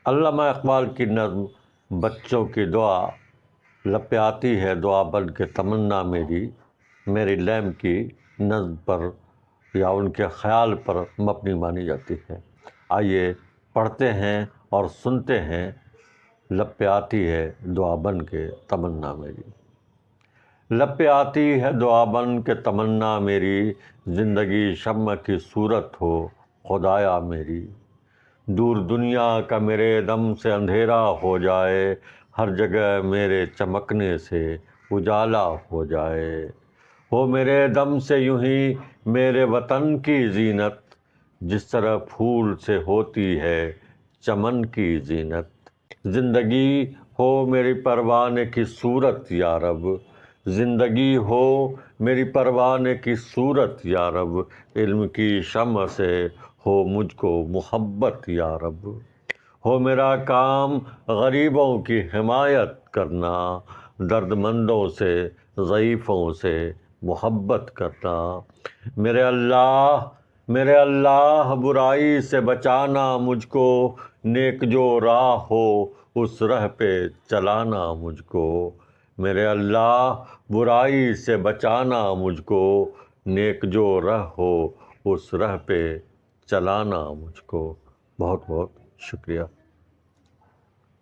علامہ اقبال کی نظم بچوں کی دعا لب پہ آتی ہے دعا بن کے تمنا میری لیم کی نظم پر یا ان کے خیال پر مبنی مانی جاتی ہے۔ آئیے پڑھتے ہیں اور سنتے ہیں لب پہ آتی ہے دعا بن کے تمنا میری۔ لب پہ آتی ہے دعا بن کے تمنا میری، زندگی شمع کی صورت ہو خدایا میری۔ دور دنیا کا میرے دم سے اندھیرا ہو جائے، ہر جگہ میرے چمکنے سے اجالا ہو جائے۔ ہو میرے دم سے یوں ہی میرے وطن کی زینت، جس طرح پھول سے ہوتی ہے چمن کی زینت۔ زندگی ہو میری پروانے کی صورت یا رب، زندگی ہو میری پروانے کی صورت یا رب، علم کی شمع سے ہو مجھ کو محبت یا رب۔ ہو میرا کام غریبوں کی حمایت کرنا، درد مندوں سے ضعیفوں سے محبت کرنا۔ میرے اللہ برائی سے بچانا مجھ کو، نیک جو راہ ہو اس راہ پہ چلانا مجھ کو۔ میرے اللہ برائی سے بچانا مجھ کو، نیک جو راہ ہو اس راہ پہ چلانا مجھ کو۔ بہت بہت شکریہ۔